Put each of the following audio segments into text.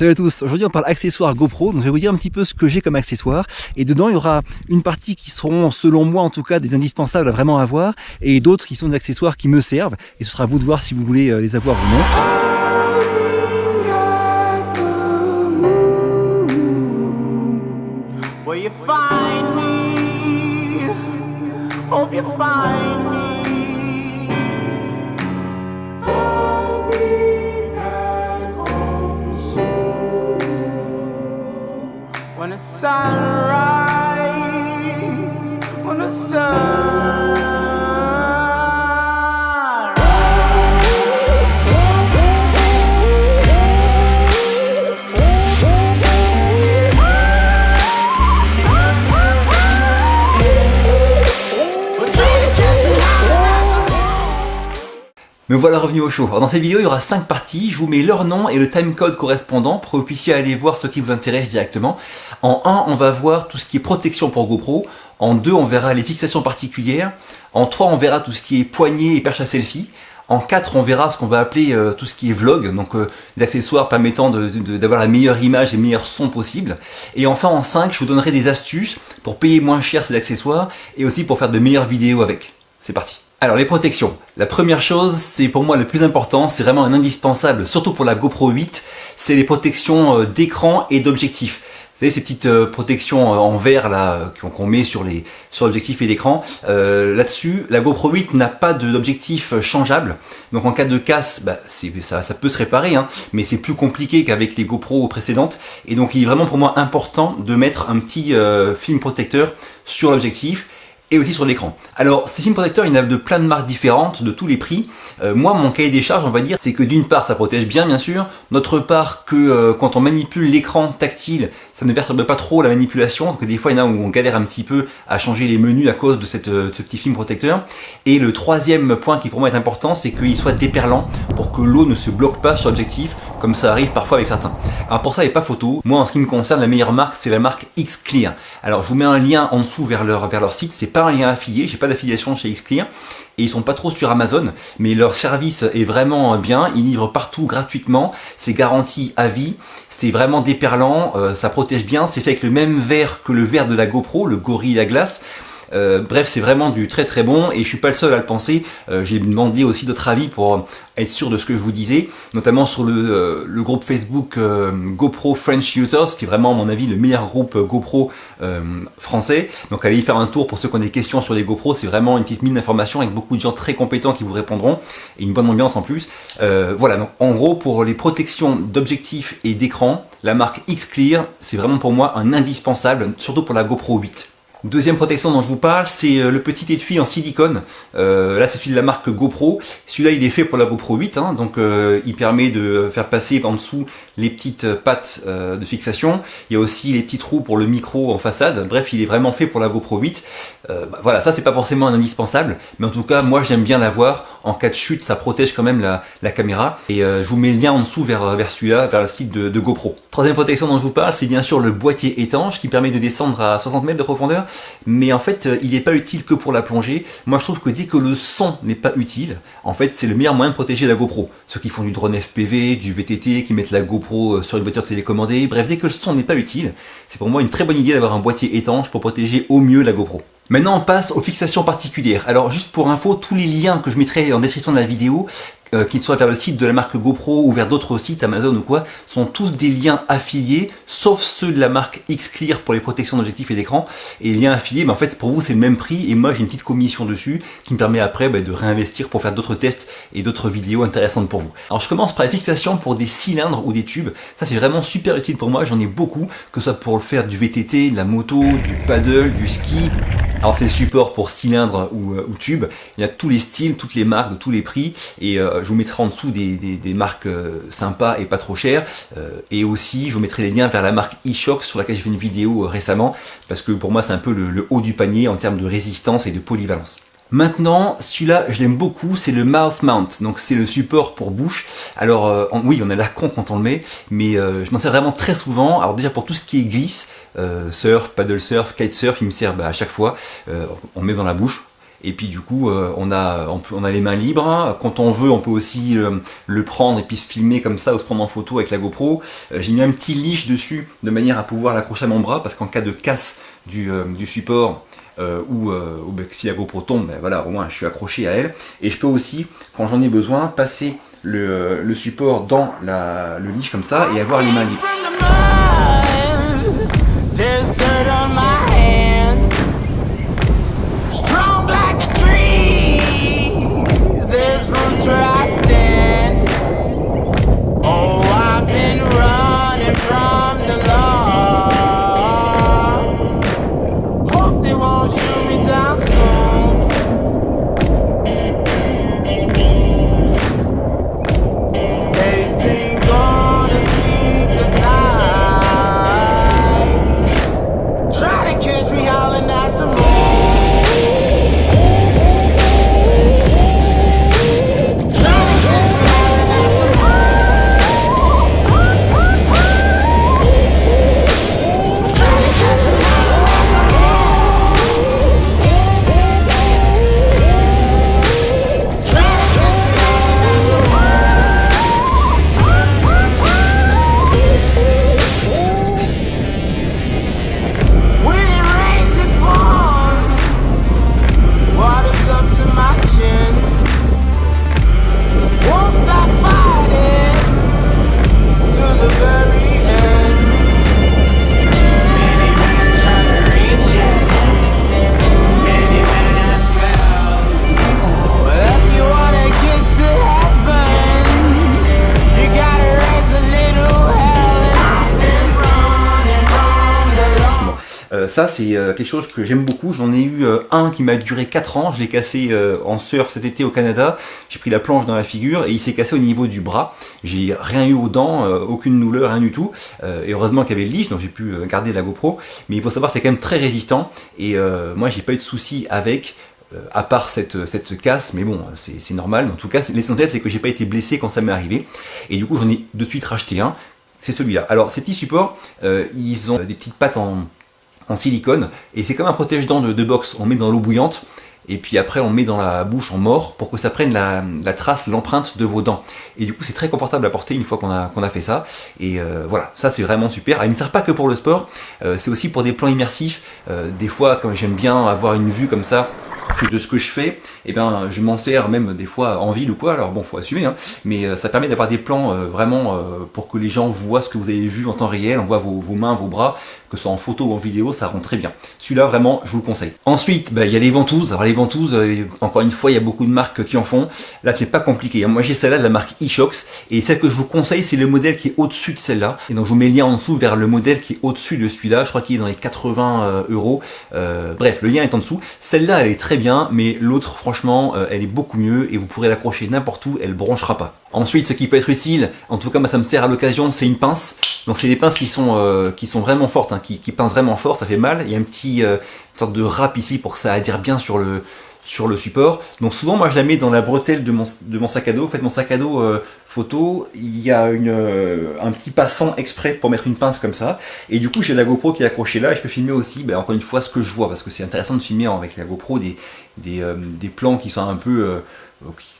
Salut à tous, aujourd'hui on parle accessoires GoPro, donc je vais vous dire un petit peu ce que j'ai comme accessoires et dedans il y aura une partie qui seront selon moi en tout cas des indispensables à vraiment avoir et d'autres qui sont des accessoires qui me servent et ce sera à vous de voir si vous voulez les avoir ou non. When the sunrise, when the sun Me voilà revenu au show. Alors dans cette vidéo, il y aura 5 parties. Je vous mets leur nom et le timecode correspondant pour que vous puissiez aller voir ce qui vous intéresse directement. En 1, on va voir tout ce qui est protection pour GoPro. En 2, on verra les fixations particulières. En 3, on verra tout ce qui est poignée et perche à selfie. En 4, on verra ce qu'on va appeler tout ce qui est vlog, donc des accessoires permettant d'avoir la meilleure image et le meilleur son possible. Et enfin en 5, je vous donnerai des astuces pour payer moins cher ces accessoires et aussi pour faire de meilleures vidéos avec. C'est parti. Alors les protections, la première chose, c'est pour moi le plus important, c'est vraiment un indispensable, surtout pour la GoPro 8, c'est les protections d'écran et d'objectif. Vous savez ces petites protections en verre là qu'on met sur l'objectif et l'écran. Là-dessus, la GoPro 8 n'a pas d'objectif changeable. Donc en cas de casse, ça peut se réparer, hein, mais c'est plus compliqué qu'avec les GoPro précédentes. Et donc il est vraiment pour moi important de mettre un petit film protecteur sur l'objectif et aussi sur l'écran. Alors ces films protecteurs, il y en a de plein de marques différentes, de tous les prix. Moi mon cahier des charges, on va dire, c'est que d'une part ça protège bien sûr, d'autre part que quand on manipule l'écran tactile, ça ne perturbe pas trop la manipulation, donc des fois il y en a où on galère un petit peu à changer les menus à cause de ce petit film protecteur. Et le troisième point qui pour moi est important, c'est qu'il soit déperlant pour que l'eau ne se bloque pas sur l'objectif, comme ça arrive parfois avec certains. Alors pour ça il n'y a pas photo. Moi en ce qui me concerne, la meilleure marque c'est la marque X-Clear. Alors je vous mets un lien en dessous vers leur site, c'est pas un lien affilié, j'ai pas d'affiliation chez X-Clear et ils sont pas trop sur Amazon, mais leur service est vraiment bien, ils livrent partout gratuitement, c'est garanti à vie, c'est vraiment déperlant, ça protège bien, c'est fait avec le même verre que le verre de la GoPro, le Gorilla Glass. Bref, c'est vraiment du très très bon et je suis pas le seul à le penser. J'ai demandé aussi d'autres avis pour être sûr de ce que je vous disais, notamment sur le groupe Facebook GoPro French Users, qui est vraiment à mon avis le meilleur groupe GoPro français. Donc allez y faire un tour pour ceux qui ont des questions sur les GoPro, c'est vraiment une petite mine d'informations avec beaucoup de gens très compétents qui vous répondront et une bonne ambiance en plus. Voilà, donc en gros pour les protections d'objectifs et d'écran, la marque X-Clear, c'est vraiment pour moi un indispensable, surtout pour la GoPro 8. Deuxième protection dont je vous parle, c'est le petit étui en silicone. Là, c'est celui de la marque GoPro. Celui-là, il est fait pour la GoPro 8, hein, donc il permet de faire passer en dessous les petites pattes de fixation. Il y a aussi les petits trous pour le micro en façade. Bref, il est vraiment fait pour la GoPro 8. Voilà, ça c'est pas forcément un indispensable, mais en tout cas, moi j'aime bien l'avoir. En cas de chute, ça protège quand même la caméra. Et je vous mets le lien en dessous vers celui-là, vers le site de GoPro. Troisième protection dont je vous parle, c'est bien sûr le boîtier étanche qui permet de descendre à 60 mètres de profondeur. Mais en fait, il n'est pas utile que pour la plongée. Moi, je trouve que dès que le son n'est pas utile, en fait, c'est le meilleur moyen de protéger la GoPro. Ceux qui font du drone FPV, du VTT, qui mettent la GoPro sur une voiture télécommandée, bref, dès que le son n'est pas utile, c'est pour moi une très bonne idée d'avoir un boîtier étanche pour protéger au mieux la GoPro. Maintenant, on passe aux fixations particulières. Alors, juste pour info, tous les liens que je mettrai en description de la vidéo, qu'ils soient vers le site de la marque GoPro ou vers d'autres sites, Amazon ou quoi, sont tous des liens affiliés, sauf ceux de la marque X-Clear pour les protections d'objectifs et d'écran. Et les liens affiliés, en fait, pour vous, c'est le même prix, et moi, j'ai une petite commission dessus, qui me permet après de réinvestir pour faire d'autres tests et d'autres vidéos intéressantes pour vous. Alors, je commence par la fixation pour des cylindres ou des tubes. Ça, c'est vraiment super utile pour moi, j'en ai beaucoup, que ce soit pour faire du VTT, de la moto, du paddle, du ski. Alors, c'est le support pour cylindre ou tube. Il y a tous les styles, toutes les marques, de tous les prix, et je vous mettrai en dessous des marques sympas et pas trop chères, et aussi je vous mettrai les liens vers la marque eShock sur laquelle j'ai fait une vidéo récemment, parce que pour moi c'est un peu le haut du panier en termes de résistance et de polyvalence. Maintenant, celui-là, je l'aime beaucoup, c'est le mouth mount, donc c'est le support pour bouche. Alors oui, on a l'air con quand on le met, mais je m'en sers vraiment très souvent. Alors déjà pour tout ce qui est glisse, surf, paddle surf, kitesurf, il me sert à chaque fois, on met dans la bouche. Et puis du coup, on a les mains libres. Hein. Quand on veut, on peut aussi le prendre et puis se filmer comme ça ou se prendre en photo avec la GoPro. J'ai mis un petit leash dessus de manière à pouvoir l'accrocher à mon bras parce qu'en cas de casse du support ou si la GoPro tombe, ben voilà, au moins je suis accroché à elle. Et je peux aussi, quand j'en ai besoin, passer le support dans le leash comme ça et avoir les mains libres. There's dirt on my hands, strong like a tree. There's roots where I stand. Oh, I've been running from the law. Hope they won't shoot me down soon. They sing on a sleepless night. Try to catch me howling at the moon. Try to catch me howling at the moon. Try to catch me howling at the moon. Try to catch me howling at the When it rains, it pours. Water's up to my chin. Won't stop fighting to the very end. Many men try to reach it. Many men have failed. But if you wanna get to heaven, you gotta raise a little hell. And I've been running from the law. Ça c'est quelque chose que j'aime beaucoup, j'en ai eu un qui m'a duré 4 ans, je l'ai cassé en surf cet été au Canada, j'ai pris la planche dans la figure et il s'est cassé au niveau du bras, j'ai rien eu aux dents, aucune douleur, rien du tout, et heureusement qu'il y avait le leash donc j'ai pu garder la GoPro, mais il faut savoir c'est quand même très résistant et moi j'ai pas eu de soucis avec, à part cette casse, mais bon c'est normal, mais en tout cas l'essentiel c'est que j'ai pas été blessé quand ça m'est arrivé, et du coup j'en ai de suite racheté un, c'est celui-là. Alors ces petits supports, ils ont des petites pattes en silicone et c'est comme un protège-dents de boxe, on met dans l'eau bouillante et puis après on met dans la bouche en mort pour que ça prenne la trace, l'empreinte de vos dents, et du coup c'est très confortable à porter une fois qu'on a fait ça, et voilà, ça c'est vraiment super. Il ne sert pas que pour le sport, c'est aussi pour des plans immersifs, des fois quand j'aime bien avoir une vue comme ça de ce que je fais, et ben je m'en sers même des fois en ville ou quoi, alors bon faut assumer hein, mais ça permet d'avoir des plans vraiment pour que les gens voient ce que vous avez vu en temps réel, on voit vos mains, vos bras, que ce soit en photo ou en vidéo, ça rend très bien. Celui-là vraiment je vous le conseille. Ensuite il y a les ventouses, alors les ventouses encore une fois il y a beaucoup de marques qui en font, là c'est pas compliqué, moi j'ai celle-là de la marque eShocks, et celle que je vous conseille c'est le modèle qui est au-dessus de celle-là, et donc je vous mets le lien en dessous vers le modèle qui est au-dessus de celui-là, je crois qu'il est dans les 80 euros, bref le lien est en dessous. Celle-là elle est très bien, mais l'autre franchement elle est beaucoup mieux et vous pourrez l'accrocher n'importe où, elle bronchera pas. Ensuite ce qui peut être utile, en tout cas moi ça me sert à l'occasion, c'est une pince. Donc c'est des pinces qui sont vraiment fortes, hein, qui pincent vraiment fort, ça fait mal. Il y a un petit sorte de râpe ici pour que ça adhère bien sur le support. Donc souvent moi je la mets dans la bretelle de mon sac à dos. En fait mon sac à dos photo, il y a un petit passant exprès pour mettre une pince comme ça. Et du coup j'ai la GoPro qui est accrochée là et je peux filmer aussi, encore une fois, ce que je vois, parce que c'est intéressant de filmer avec la GoPro des plans qui sont un peu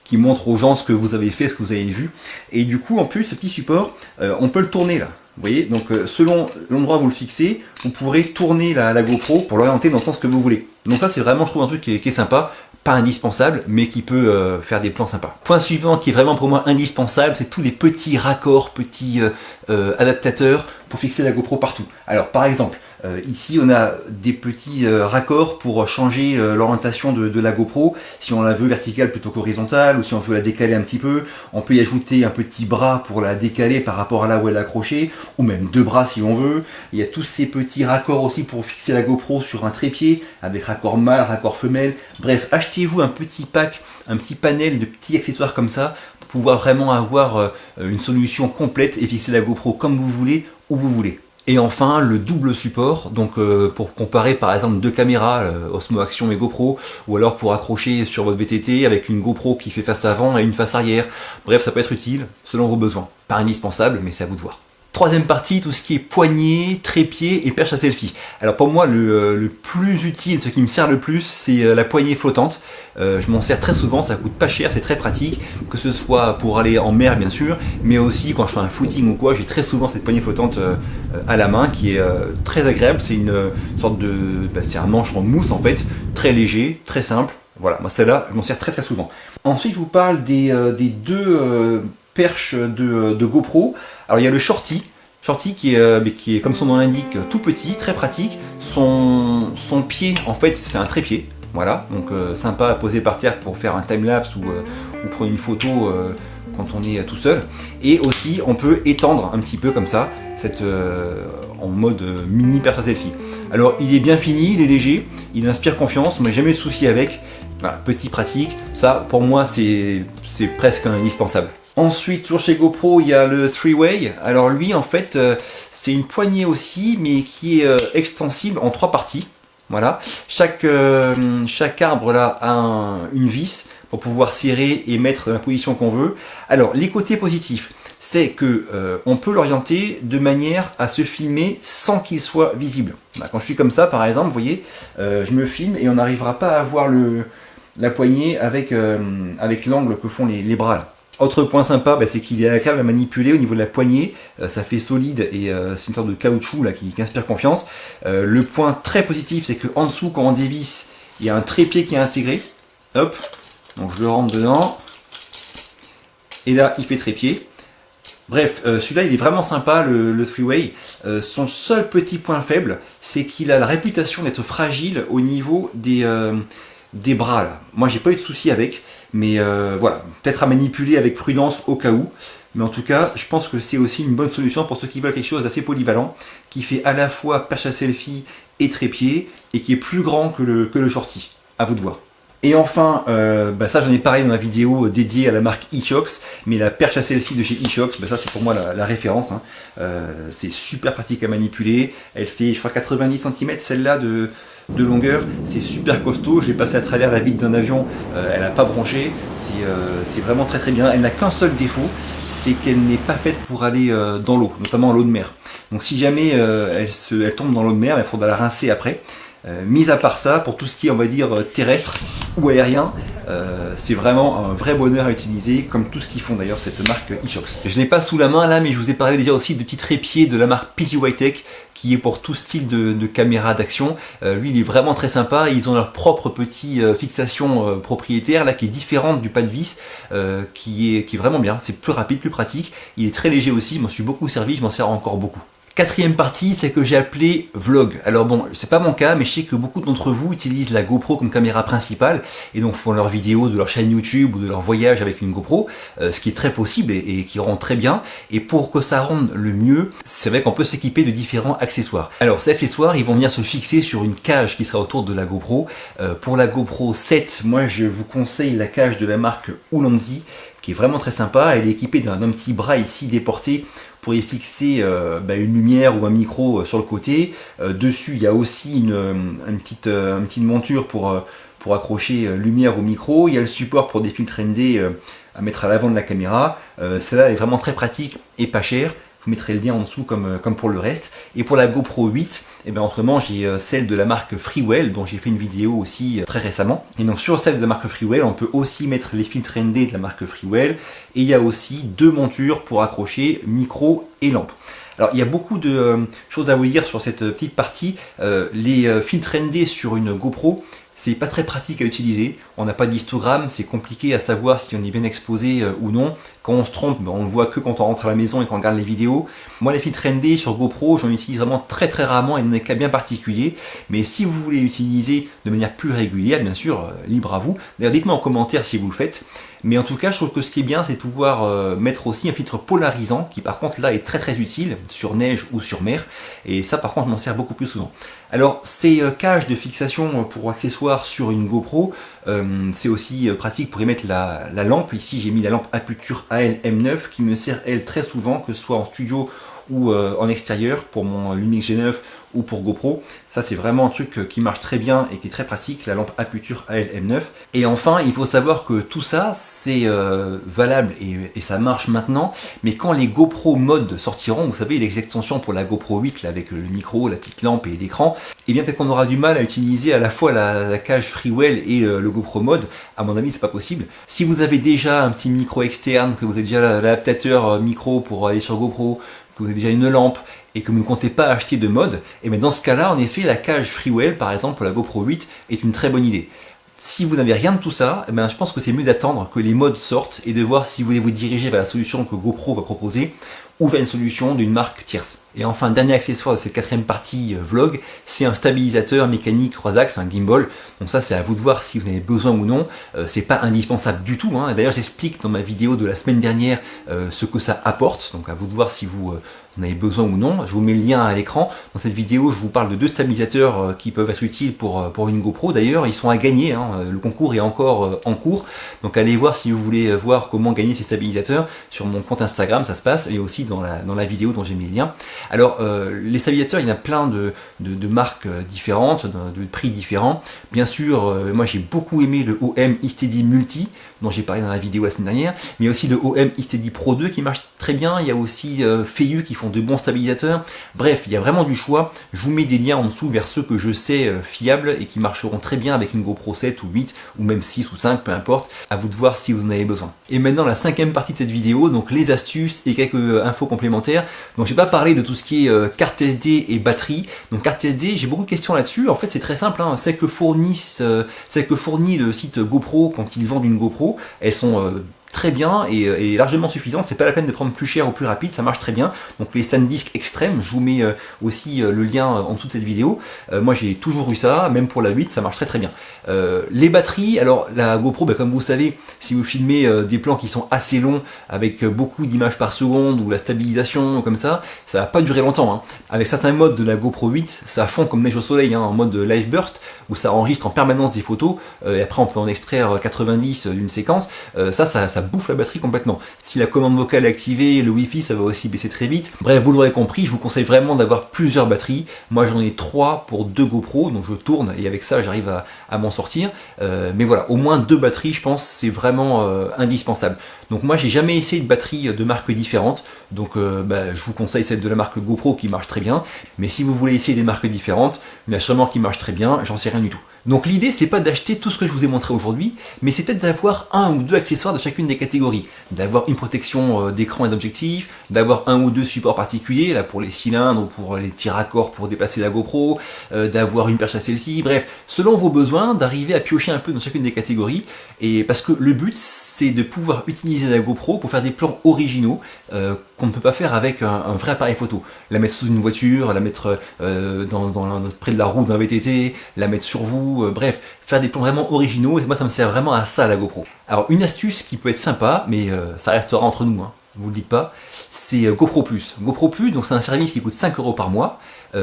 qui montrent aux gens ce que vous avez fait, ce que vous avez vu. Et du coup en plus ce petit support, on peut le tourner là. Vous voyez, donc selon l'endroit où vous le fixez, vous pourrez tourner la GoPro pour l'orienter dans le sens que vous voulez. Donc ça c'est vraiment, je trouve, un truc qui est sympa, pas indispensable, mais qui peut faire des plans sympas. Point suivant qui est vraiment pour moi indispensable, c'est tous les petits raccords, petits adaptateurs pour fixer la GoPro partout. Alors par exemple, ici on a des petits raccords pour changer l'orientation de la GoPro, si on la veut verticale plutôt qu'horizontale, ou si on veut la décaler un petit peu. On peut y ajouter un petit bras pour la décaler par rapport à là où elle est accrochée, ou même deux bras si on veut. Il y a tous ces petits raccords aussi pour fixer la GoPro sur un trépied, avec raccord mâle, raccord femelle. Bref, achetez-vous un petit pack, un petit panel de petits accessoires comme ça, pour pouvoir vraiment avoir une solution complète et fixer la GoPro comme vous voulez, où vous voulez. Et enfin le double support, donc pour comparer par exemple deux caméras, Osmo Action et GoPro, ou alors pour accrocher sur votre VTT avec une GoPro qui fait face avant et une face arrière. Bref, ça peut être utile selon vos besoins. Pas indispensable, mais c'est à vous de voir. Troisième partie, tout ce qui est poignée, trépied et perche à selfie. Alors pour moi, le plus utile, ce qui me sert le plus, c'est la poignée flottante. Je m'en sers très souvent, ça coûte pas cher, c'est très pratique, que ce soit pour aller en mer bien sûr, mais aussi quand je fais un footing ou quoi, j'ai très souvent cette poignée flottante à la main qui est très agréable. C'est une sorte de, c'est un manche en mousse en fait, très léger, très simple. Voilà, moi celle-là, je m'en sers très souvent. Ensuite, je vous parle des deux perches de GoPro. Alors il y a le Shorty qui est comme son nom l'indique tout petit, très pratique. Son pied en fait c'est un trépied, voilà, donc sympa à poser par terre pour faire un timelapse ou prendre une photo quand on est tout seul. Et aussi on peut étendre un petit peu comme ça, en mode mini perche à selfie. Alors il est bien fini, il est léger, il inspire confiance, on n'a jamais eu de souci avec. Voilà, petit pratique, ça pour moi c'est presque indispensable. Ensuite, toujours chez GoPro, il y a le 3-way. Alors lui, en fait, c'est une poignée aussi, mais qui est extensible en 3 parties. Voilà. Chaque arbre là a une vis pour pouvoir serrer et mettre dans la position qu'on veut. Alors, les côtés positifs, c'est que on peut l'orienter de manière à se filmer sans qu'il soit visible. Bah, quand je suis comme ça, par exemple, vous voyez, je me filme et on n'arrivera pas à voir la poignée avec l'angle que font les bras là. Autre point sympa, c'est qu'il est agréable à manipuler au niveau de la poignée, ça fait solide et c'est une sorte de caoutchouc là, qui inspire confiance. Le point très positif, c'est qu'en dessous, quand on dévisse, il y a un trépied qui est intégré. Hop, donc je le rentre dedans. Et là, il fait trépied. Bref, celui-là, il est vraiment sympa, le 3-way. Son seul petit point faible, c'est qu'il a la réputation d'être fragile au niveau des bras là. Moi j'ai pas eu de soucis avec, mais voilà, peut-être à manipuler avec prudence au cas où, mais en tout cas je pense que c'est aussi une bonne solution pour ceux qui veulent quelque chose d'assez polyvalent, qui fait à la fois perche à selfie et trépied, et qui est plus grand que le Shorty, à vous de voir. Et enfin, ça j'en ai parlé dans la vidéo dédiée à la marque eShocks, mais la perche à selfie de chez eShocks, ça c'est pour moi la référence, hein. C'est super pratique à manipuler, elle fait je crois 90 cm celle-là de longueur, c'est super costaud, je l'ai passé à travers la vitre d'un avion, elle n'a pas bronché, c'est vraiment très bien. Elle n'a qu'un seul défaut, c'est qu'elle n'est pas faite pour aller dans l'eau, notamment l'eau de mer. Donc si jamais elle tombe dans l'eau de mer, il faudra la rincer après. Mis à part ça, pour tout ce qui est on va dire terrestre ou aérien, c'est vraiment un vrai bonheur à utiliser, comme tout ce qu'ils font d'ailleurs cette marque eShocks. Je l'ai pas sous la main là, mais je vous ai parlé déjà aussi de petits trépieds de la marque PGYTech, qui est pour tout style de caméra d'action. Lui il est vraiment très sympa, ils ont leur propre petit fixation propriétaire là qui est différente du pas de vis, qui est vraiment bien, c'est plus rapide, plus pratique, il est très léger aussi, je m'en suis beaucoup servi, je m'en sers encore beaucoup. Quatrième partie, c'est que j'ai appelé vlog. Alors bon, c'est pas mon cas, mais je sais que beaucoup d'entre vous utilisent la GoPro comme caméra principale et donc font leurs vidéos de leur chaîne YouTube ou de leur voyage avec une GoPro, ce qui est très possible et qui rend très bien. Et pour que ça rende le mieux, c'est vrai qu'on peut s'équiper de différents accessoires. Alors ces accessoires, ils vont venir se fixer sur une cage qui sera autour de la GoPro. Pour la GoPro 7, moi je vous conseille la cage de la marque Ulanzi, qui est vraiment très sympa. Elle est équipée d'un petit bras ici déporté pour y fixer une lumière ou un micro sur le côté. Dessus, il y a aussi une petite monture pour accrocher lumière ou micro. Il y a le support pour des filtres ND à mettre à l'avant de la caméra. Celle-là est vraiment très pratique et pas chère. Je vous mettrai le lien en dessous comme pour le reste. Et pour la GoPro 8, autrement j'ai celle de la marque Freewell, dont j'ai fait une vidéo aussi très récemment. Et donc sur celle de la marque Freewell, on peut aussi mettre les filtres ND de la marque Freewell. Et il y a aussi 2 montures pour accrocher micro et lampe. Alors il y a beaucoup de choses à vous dire sur cette petite partie. Les filtres ND sur une GoPro, c'est pas très pratique à utiliser, on n'a pas d'histogramme, c'est compliqué à savoir si on est bien exposé ou non. Quand on se trompe, on le voit que quand on rentre à la maison et qu'on regarde les vidéos. Moi les filtres ND sur GoPro, j'en utilise vraiment très rarement et dans des cas bien particuliers. Mais si vous voulez l'utiliser de manière plus régulière, bien sûr, libre à vous. D'ailleurs dites-moi en commentaire si vous le faites. Mais en tout cas, je trouve que ce qui est bien, c'est de pouvoir mettre aussi un filtre polarisant, qui par contre là est très utile, sur neige ou sur mer. Et ça par contre, je m'en sers beaucoup plus souvent. Alors ces cages de fixation pour accessoires sur une GoPro, c'est aussi pratique pour y mettre la lampe. Ici j'ai mis la lampe Aputure AL M9 qui me sert elle très souvent, que ce soit en studio ou en extérieur pour mon Lumix G9 ou pour GoPro. Ça c'est vraiment un truc qui marche très bien et qui est très pratique, la lampe Aputure AL-M9. Et enfin, il faut savoir que tout ça c'est valable et ça marche maintenant, mais quand les GoPro Mod sortiront, vous savez les extensions pour la GoPro 8 là, avec le micro, la petite lampe et l'écran, et bien peut-être qu'on aura du mal à utiliser à la fois la cage Freewell et le GoPro Mod. À mon avis c'est pas possible. Si vous avez déjà un petit micro externe, que vous avez déjà l'adaptateur micro pour aller sur GoPro, que vous avez déjà une lampe et que vous ne comptez pas acheter de mode, et bien dans ce cas-là, en effet, la cage Freewell, par exemple, pour la GoPro 8, est une très bonne idée. Si vous n'avez rien de tout ça, eh bien, je pense que c'est mieux d'attendre que les modes sortent et de voir si vous voulez vous diriger vers la solution que GoPro va proposer ou vers une solution d'une marque tierce. Et enfin, dernier accessoire de cette quatrième partie vlog, c'est un stabilisateur mécanique 3 axes, un gimbal. Donc ça, c'est à vous de voir si vous en avez besoin ou non. C'est pas indispensable du tout, hein. D'ailleurs, j'explique dans ma vidéo de la semaine dernière ce que ça apporte. Donc à vous de voir si vous en avez besoin ou non. Je vous mets le lien à l'écran. Dans cette vidéo, je vous parle de 2 stabilisateurs qui peuvent être utiles pour une GoPro. D'ailleurs, ils sont à gagner, hein. Le concours est encore en cours. Donc allez voir si vous voulez voir comment gagner ces stabilisateurs sur mon compte Instagram, ça se passe, et aussi dans la vidéo dont j'ai mis le lien. Alors, les stabilisateurs, il y en a plein de marques différentes, de prix différents. Bien sûr, moi j'ai beaucoup aimé le OM eSteady Multi, dont j'ai parlé dans la vidéo la semaine dernière, mais il y a aussi le OM eSteady Pro 2 qui marche très bien. Il y a aussi Feiyu qui font de bons stabilisateurs. Bref, il y a vraiment du choix. Je vous mets des liens en dessous vers ceux que je sais fiables et qui marcheront très bien avec une GoPro 7 ou 8 ou même 6 ou 5, peu importe. À vous de voir si vous en avez besoin. Et maintenant, la cinquième partie de cette vidéo, donc les astuces et quelques infos complémentaires. Donc j'ai pas parlé de tout ce qui est carte SD et batterie. Donc carte SD, j'ai beaucoup de questions là-dessus. En fait, c'est très simple, hein. Celles que fournit le site GoPro quand ils vendent une GoPro, elles sont très bien et largement suffisante. C'est pas la peine de prendre plus cher ou plus rapide, ça marche très bien. Donc les SanDisk extrêmes, je vous mets aussi le lien en dessous de cette vidéo. Moi j'ai toujours eu ça, même pour la 8, ça marche très très bien. Les batteries, alors la GoPro, comme vous savez, si vous filmez des plans qui sont assez longs avec beaucoup d'images par seconde ou la stabilisation comme ça va pas durer longtemps, hein. Avec certains modes de la GoPro 8, ça fond comme neige au soleil, hein, en mode live burst, où ça enregistre en permanence des photos et après on peut en extraire 90 d'une séquence. Ça bouffe la batterie complètement. Si la commande vocale est activée, le Wi-Fi, ça va aussi baisser très vite. Bref, vous l'aurez compris, je vous conseille vraiment d'avoir plusieurs batteries. Moi, j'en ai 3 pour 2 GoPro, donc je tourne et avec ça, j'arrive à m'en sortir. Mais voilà, au moins 2 batteries, je pense, c'est vraiment indispensable. Donc moi, j'ai jamais essayé de batterie de marques différentes. Donc je vous conseille celle de la marque GoPro qui marche très bien. Mais si vous voulez essayer des marques différentes, il y en a sûrement qui marchent très bien, j'en sais rien du tout. Donc l'idée, c'est pas d'acheter tout ce que je vous ai montré aujourd'hui, mais c'est peut-être d'avoir 1 ou 2 accessoires de chacune des catégories. D'avoir une protection d'écran et d'objectif, d'avoir 1 ou 2 supports particuliers, là pour les cylindres ou pour les petits raccords pour déplacer la GoPro, d'avoir une perche à selfie, bref, selon vos besoins, d'arriver à piocher un peu dans chacune des catégories, et parce que le but, c'est de pouvoir utiliser la GoPro pour faire des plans originaux qu'on ne peut pas faire avec un vrai appareil photo. La mettre sous une voiture, la mettre près de la roue d'un VTT, la mettre sur vous, bref, faire des plans vraiment originaux, et moi ça me sert vraiment à ça la GoPro. Alors une astuce qui peut être sympa, mais ça restera entre nous, hein, vous le dites pas, c'est GoPro Plus. GoPro Plus, donc c'est un service qui coûte 5 € par mois,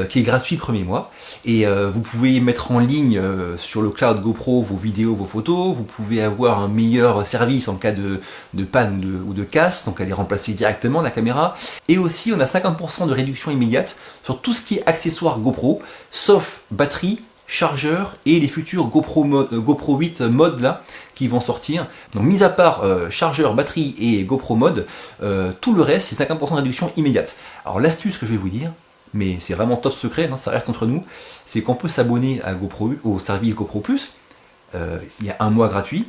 qui est gratuit le premier mois, et vous pouvez mettre en ligne sur le cloud GoPro vos vidéos, vos photos, vous pouvez avoir un meilleur service en cas de panne ou de casse, donc aller remplacer directement la caméra, et aussi on a 50% de réduction immédiate sur tout ce qui est accessoires GoPro, sauf batterie, chargeur et les futurs GoPro 8 mode là qui vont sortir. Donc mis à part chargeur, batterie et GoPro mode, tout le reste c'est 50% de réduction immédiate. Alors l'astuce que je vais vous dire, mais c'est vraiment top secret, hein, ça reste entre nous, c'est qu'on peut s'abonner à au service GoPro Plus. Il y a 1 mois gratuit.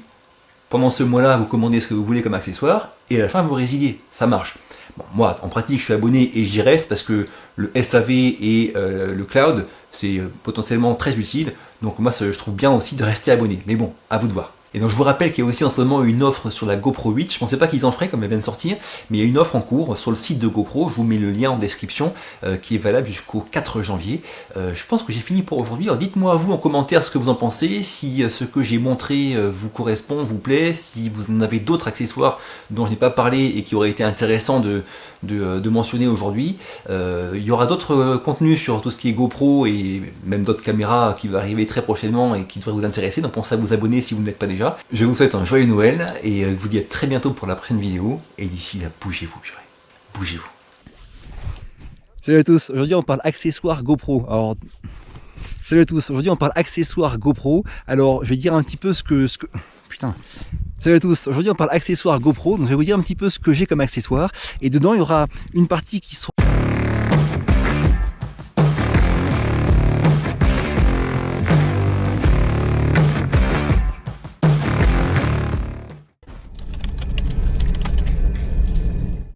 Pendant ce mois-là, vous commandez ce que vous voulez comme accessoire et à la fin vous résiliez. Ça marche. Bon, moi, en pratique, je suis abonné et j'y reste parce que le SAV et le cloud, c'est potentiellement très utile. Donc moi, je trouve bien aussi de rester abonné. Mais bon, à vous de voir. Et donc je vous rappelle qu'il y a aussi en ce moment une offre sur la GoPro 8, je pensais pas qu'ils en feraient comme elle vient de sortir, mais il y a une offre en cours sur le site de GoPro, je vous mets le lien en description, qui est valable jusqu'au 4 janvier. Je pense que j'ai fini pour aujourd'hui, alors dites-moi vous en commentaire ce que vous en pensez, si ce que j'ai montré vous correspond, vous plaît, si vous en avez d'autres accessoires dont je n'ai pas parlé et qui auraient été intéressants de mentionner aujourd'hui. Il y aura d'autres contenus sur tout ce qui est GoPro et même d'autres caméras qui vont arriver très prochainement et qui devraient vous intéresser, donc pensez à vous abonner si vous ne l'êtes pas déjà. Je vous souhaite un joyeux Noël et je vous dis à très bientôt pour la prochaine vidéo. Et d'ici là, bougez-vous, purée. Bougez-vous. Salut à tous, aujourd'hui on parle accessoires GoPro. Alors, salut à tous, aujourd'hui on parle accessoires GoPro. Alors je vais dire un petit peu ce que... Putain. Salut à tous, aujourd'hui on parle accessoires GoPro, donc je vais vous dire un petit peu ce que j'ai comme accessoires. Et dedans il y aura une partie qui sera...